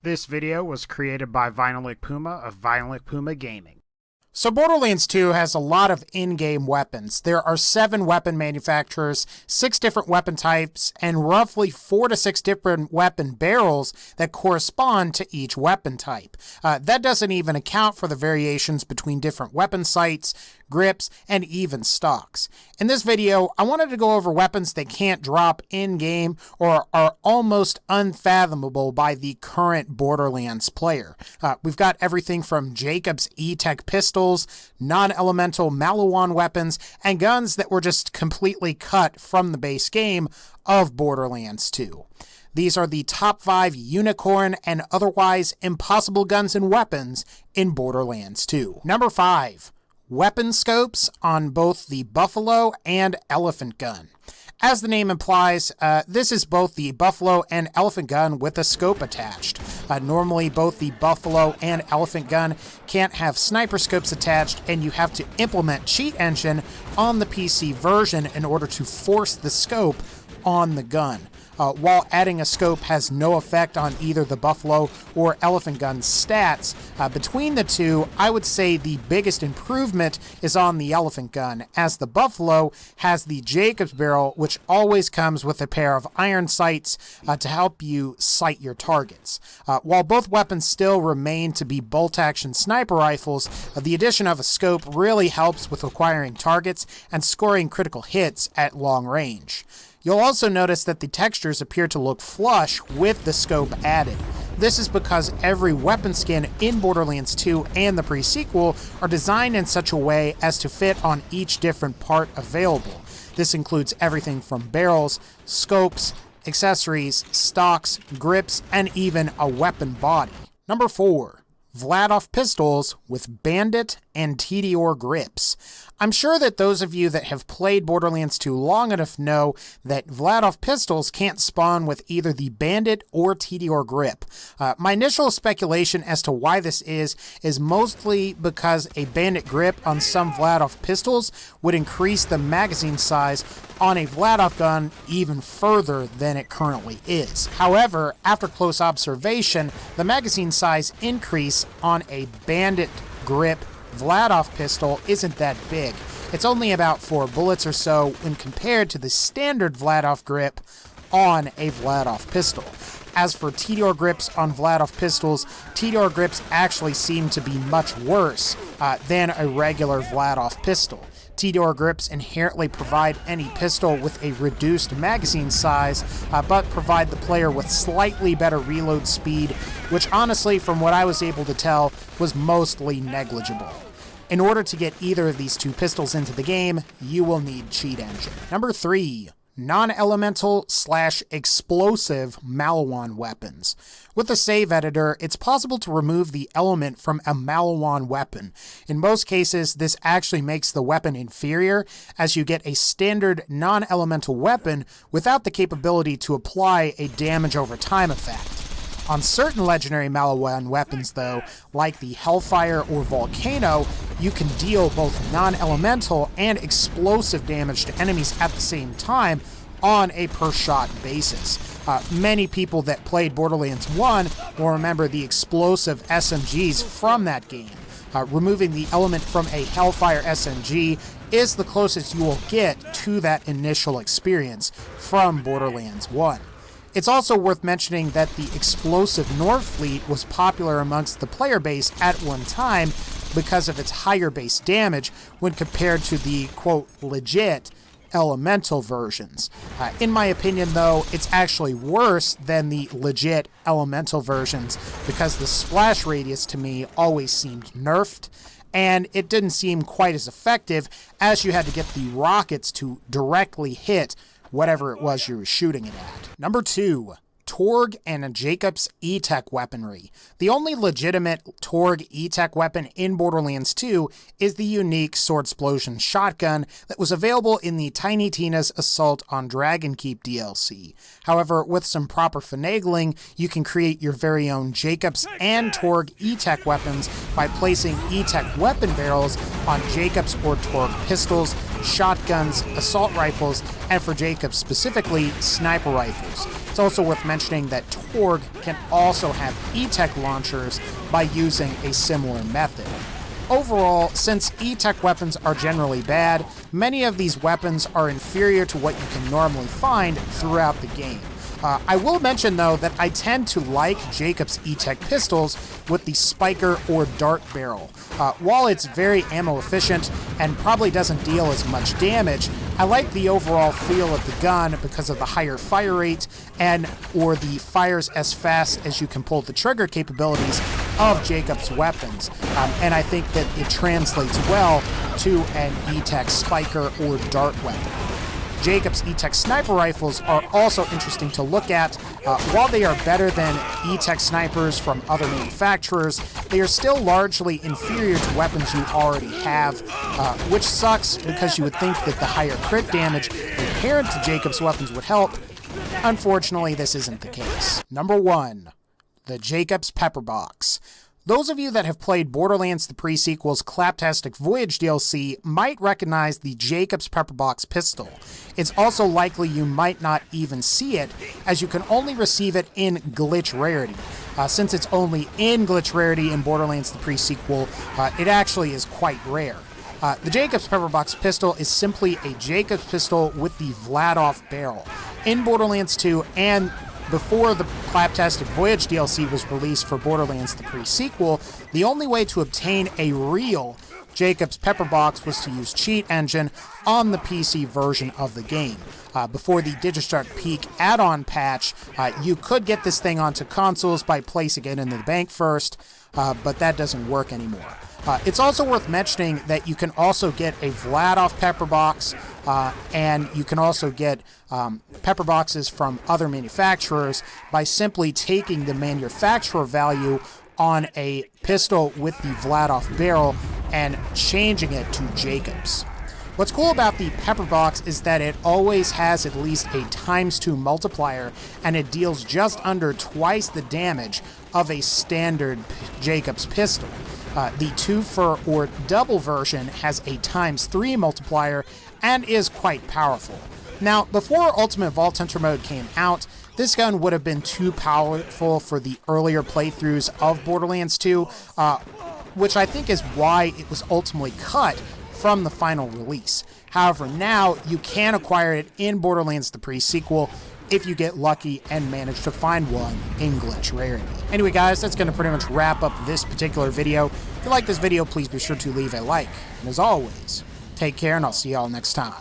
This video was created by VinylicPuma of VinylicPumaGaming. So Borderlands 2 has a lot of in-game weapons. There are 7 weapon manufacturers, 6 different weapon types, and roughly 4 to 6 different weapon barrels that correspond to each weapon type. That doesn't even account for the variations between different weapon sights, grips, and even stocks. In this video, I wanted to go over weapons that can't drop in-game or are almost unfathomable by the current Borderlands player. We've got everything from Jakobs E-Tech Pistols, non-elemental Malwan weapons, and guns that were just completely cut from the base game of Borderlands 2. These are the top 5 unicorn and otherwise impossible guns and weapons in Borderlands 2. Number 5. Weapon scopes on both the Buffalo and Elephant gun. As the name implies, this is both the Buffalo and Elephant gun with a scope attached. Normally, both the Buffalo and Elephant gun can't have sniper scopes attached, and you have to implement Cheat Engine on the PC version in order to force the scope on the gun. While adding a scope has no effect on either the Buffalo or Elephant gun's stats, between the two, I would say the biggest improvement is on the Elephant gun, as the Buffalo has the Jakobs barrel, which always comes with a pair of iron sights to help you sight your targets. While both weapons still remain to be bolt-action sniper rifles, the addition of a scope really helps with acquiring targets and scoring critical hits at long range. You'll also notice that the textures appear to look flush with the scope added. This is because every weapon skin in Borderlands 2 and the pre-sequel are designed in such a way as to fit on each different part available. This includes everything from barrels, scopes, accessories, stocks, grips, and even a weapon body. Number 4. Vladoff Pistols with Bandit and TDR grips. I'm sure that those of you that have played Borderlands 2 long enough know that Vladoff Pistols can't spawn with either the Bandit or TDR grip. My initial speculation as to why this is mostly because a Bandit grip on some Vladoff Pistols would increase the magazine size on a Vladoff gun even further than it currently is. However, after close observation, the magazine size increase on a Bandit grip Vladoff pistol isn't that big. It's only about 4 bullets or so when compared to the standard Vladoff grip on a Vladoff pistol. As for TDR grips on Vladoff pistols, TDR grips actually seem to be much worse than a regular Vladoff pistol. TDR grips inherently provide any pistol with a reduced magazine size, but provide the player with slightly better reload speed, which honestly, from what I was able to tell, was mostly negligible. In order to get either of these two pistols into the game, you will need Cheat Engine. Number 3. Non-elemental / explosive Malwan weapons. With the save editor, it's possible to remove the element from a Malwan weapon. In most cases, this actually makes the weapon inferior, as you get a standard non-elemental weapon without the capability to apply a damage over time effect. On certain legendary Malwan weapons, though, like the Hellfire or Volcano, you can deal both non-elemental and explosive damage to enemies at the same time on a per-shot basis. Many people that played Borderlands 1 will remember the explosive SMGs from that game. Removing the element from a Hellfire SMG is the closest you will get to that initial experience from Borderlands 1. It's also worth mentioning that the explosive Norfleet was popular amongst the player base at one time because of its higher base damage when compared to the, quote, legit elemental versions. In my opinion, though, it's actually worse than the legit elemental versions because the splash radius to me always seemed nerfed, and it didn't seem quite as effective as you had to get the rockets to directly hit whatever it was you were shooting it at. Number 2. Torg and Jakobs E-Tech weaponry. The only legitimate Torg E-Tech weapon in Borderlands 2 is the unique Sword Explosion shotgun that was available in the Tiny Tina's Assault on Dragonkeep DLC. However, with some proper finagling, you can create your very own Jakobs and Torg E-Tech weapons by placing E-Tech weapon barrels on Jakobs or Torg pistols shotguns, assault rifles, and for Jakobs specifically, sniper rifles. It's also worth mentioning that Torg can also have ETech launchers by using a similar method. Overall, since ETech weapons are generally bad, many of these weapons are inferior to what you can normally find throughout the game. I will mention, though, that I tend to like Jakobs E-Tech Pistols with the spiker or dart barrel. While it's very ammo efficient and probably doesn't deal as much damage, I like the overall feel of the gun because of the higher fire rate or the fires as fast as you can pull the trigger capabilities of Jakobs weapons. And I think that it translates well to an E-Tech spiker or dart weapon. Jakobs E-Tech Sniper rifles are also interesting to look at. While they are better than E-Tech snipers from other manufacturers, they are still largely inferior to weapons you already have, which sucks because you would think that the higher crit damage inherent to Jakobs weapons would help. Unfortunately, this isn't the case. Number 1. The Jakobs Pepperbox. Those of you that have played Borderlands the Pre-Sequel's Claptastic Voyage DLC might recognize the Jakobs Pepperbox pistol. It's also likely you might not even see it, as you can only receive it in glitch rarity. Since it's only in glitch rarity in Borderlands the Pre-Sequel, it actually is quite rare. The Jakobs Pepperbox pistol is simply a Jakobs pistol with the Vladoff barrel. In Borderlands 2 and before the Claptastic Voyage DLC was released for Borderlands the Pre-Sequel, the only way to obtain a real Jakobs Pepperbox was to use Cheat Engine on the PC version of the game. Before the Digistruct Peak add-on patch, you could get this thing onto consoles by placing it in the bank first, but that doesn't work anymore. It's also worth mentioning that you can also get a Vladoff Pepperbox, and you can also get Pepperboxes from other manufacturers by simply taking the manufacturer value on a pistol with the Vladoff barrel and changing it to Jakobs. What's cool about the Pepperbox is that it always has at least a ×2 multiplier, and it deals just under twice the damage of a standard Jakobs pistol. The 2-for or double version has a ×3 multiplier and is quite powerful. Now, before Ultimate Vault Hunter mode came out, this gun would have been too powerful for the earlier playthroughs of Borderlands 2, which I think is why it was ultimately cut from the final release. However, now you can acquire it in Borderlands the Pre-Sequel if you get lucky and manage to find one in glitch rarity. Anyway guys, that's going to pretty much wrap up this particular video. If you like this video, please be sure to leave a like. And as always, take care and I'll see y'all next time.